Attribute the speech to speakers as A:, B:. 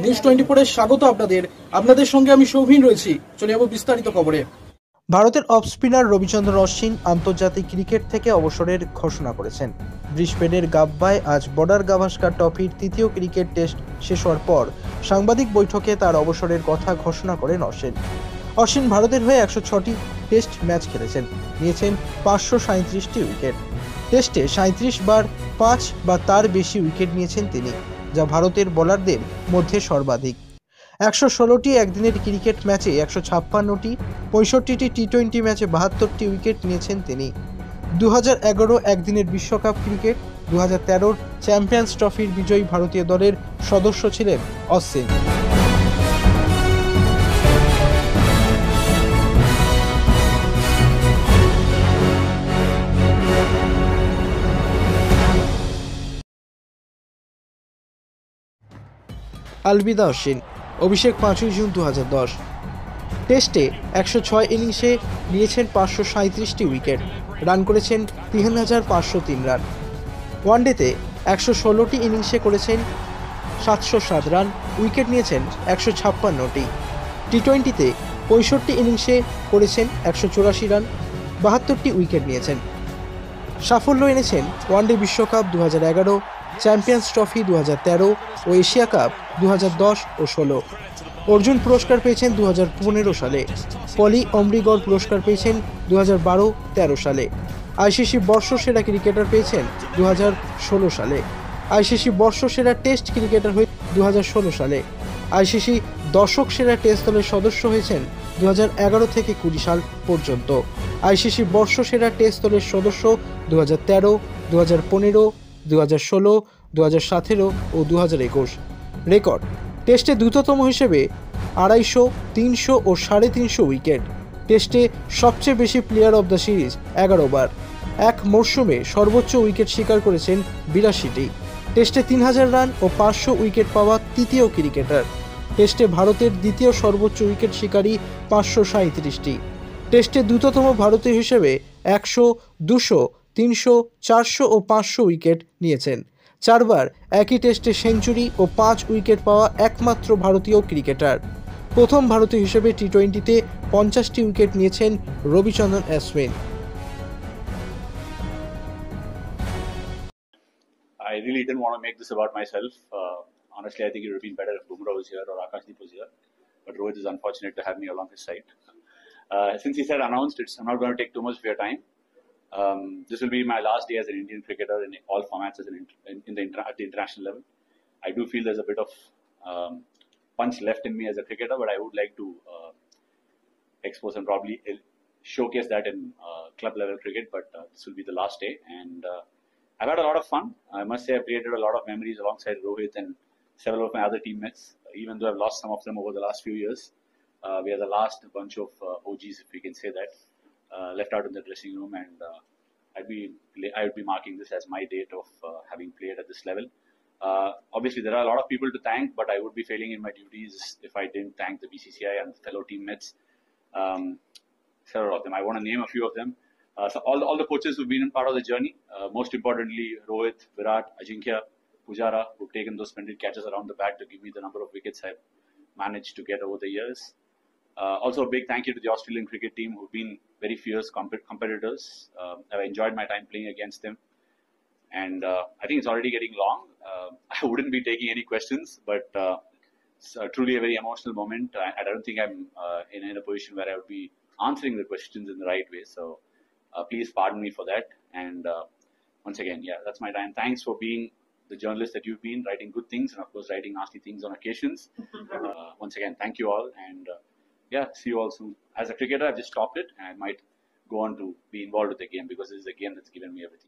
A: News 24 স্বাগত আপনাদের। আপনাদের সঙ্গে আমি সৌভিন রয়েছি। চলে যাব বিস্তারিত খবরে। ভারতের অফ স্পিনার রবিচন্দ্রন অশ্বিন আন্তর্জাতিক ক্রিকেট থেকে অবসরের ঘোষণা করেছেন। ব্রিসবেনের গাব্বায় আজ বর্ডার গাভাস্কার ট্রফির তৃতীয় ক্রিকেট টেস্ট শেষ হওয়ার পর সাংবাদিক বৈঠকে তার অবসরের কথা ঘোষণা করেন অশ্বিন। অশ্বিন ভারতের হয়ে 106টি টেস্ট ম্যাচ খেলেছেন, নিয়েছেন 537টি উইকেট। টেস্টে 37 বার 5 বা তার বেশি উইকেট নিয়েছেন তিনি, যা ভারতের বোলারদের মধ্যে সর্বাধিক। 116টি একদিনের ক্রিকেট ম্যাচে 156টি, 65টি টি-20 ম্যাচে 72টি উইকেট নিয়েছেন তিনি। 2011 একদিনের বিশ্বকাপ ক্রিকেট, 2013 চ্যাম্পিয়ন্স ট্রফির বিজয়ী ভারতীয় দলের সদস্য ছিলেন অশ্বিন। আলবিদা অশ্বিন। অভিষেক 5ই জুন 2010। টেস্টে 106 ইনিংসে নিয়েছেন 537টি উইকেট, রান করেছেন 3503 রান। ওয়ানডেতে 116টি ইনিংসে করেছেন 707 রান, উইকেট নিয়েছেন 156টি। টি-20তে 65 ইনিংসে করেছেন 184 রান, 72টি উইকেট নিয়েছেন। সাফল্য এনেছেন ওয়ানডে বিশ্বকাপ 2011, চ্যাম্পিয়ন্স ট্রফি 2013 ও এশিয়া কাপ 2010 ও 16। অর্জুন পুরস্কার পেয়েছেন 2015 সালে। পলি অমৃগড় পুরস্কার পেয়েছেন 2012-13 সালে। আইসিসি বর্ষসেরা ক্রিকেটার পেয়েছেন 2016 সালে। আইসিসি বর্ষসেরা টেস্ট ক্রিকেটার হয়ে 2016 সালে। আইসিসি দশক সেরা টেস্ট দলের সদস্য হয়েছেন 2011 থেকে 20 সাল পর্যন্ত। আইসিসি বর্ষসেরা টেস্ট দলের সদস্য 2013, 2015, 2016, 2017 ও 2021। রেকর্ড: টেস্টে দ্রুততম হিসেবে 250, 300 ও 350 উইকেট। টেস্টে সবচেয়ে বেশি প্লেয়ার অব দ্য সিরিজ 11 বার। এক মরশুমে সর্বোচ্চ উইকেট শিকার করেছেন 82টি। টেস্টে 3000 রান ও 500 উইকেট পাওয়া তৃতীয় ক্রিকেটার। টেস্টে ভারতের দ্বিতীয় সর্বোচ্চ উইকেট শিকারী 537টি। টেস্টে দ্রুততম ভারতীয় হিসেবে 100, 200, 300, 400 ও 500 উইকেট নিয়েছেন। 4 বার একই টেস্টে সেঞ্চুরি ও 5 উইকেট পাওয়া একমাত্র ভারতীয় ক্রিকেটার। প্রথম ভারতীয় হিসেবে টি-20তে 50টি উইকেট নিয়েছেন Ravichandran Ashwin.
B: I really didn't want to make this about myself. Honestly, I think it would have been better if Bumrah was here or Akashdeep was here. But Rohit is unfortunate to have me along his side. Since he said announced, I'm not going to take too much of your time. This will be my last day as an Indian cricketer in all formats at the international level. I do feel there's a bit of punch left in me as a cricketer, but I would like to expose and probably showcase that in club level cricket. But this will be the last day, and I've had a lot of fun. I must say I've created a lot of memories alongside Rohit and several of my other teammates, even though I've lost some of them over the last few years. We are the last bunch of OGs, if we can say that, left out in the dressing room, and I would be marking this as my date of having played at this level. Obviously, there are a lot of people to thank, but I would be failing in my duties if I didn't thank the BCCI and fellow teammates. Several of them. I want to name a few of them. So all the coaches who've been in part of the journey. Most importantly, Rohit, Virat, Ajinkya, Pujara, who've taken those splendid catches around the bat to give me the number of wickets I've managed to get over the years. Also, a big thank you to the Australian cricket team, who've been very fierce competitors. I've enjoyed my time playing against them. And I think it's already getting long. I wouldn't be taking any questions, but it's truly a very emotional moment. I don't think I'm in a position where I would be answering the questions in the right way. So please pardon me for that. And once again, yeah, that's my time. Thanks for being the journalist that you've been, writing good things and of course writing nasty things on occasions. Once again, thank you all, and yeah, see you all soon. As a cricketer, I've just stopped it, and I might go on to be involved with the game because this is a game that's given me everything.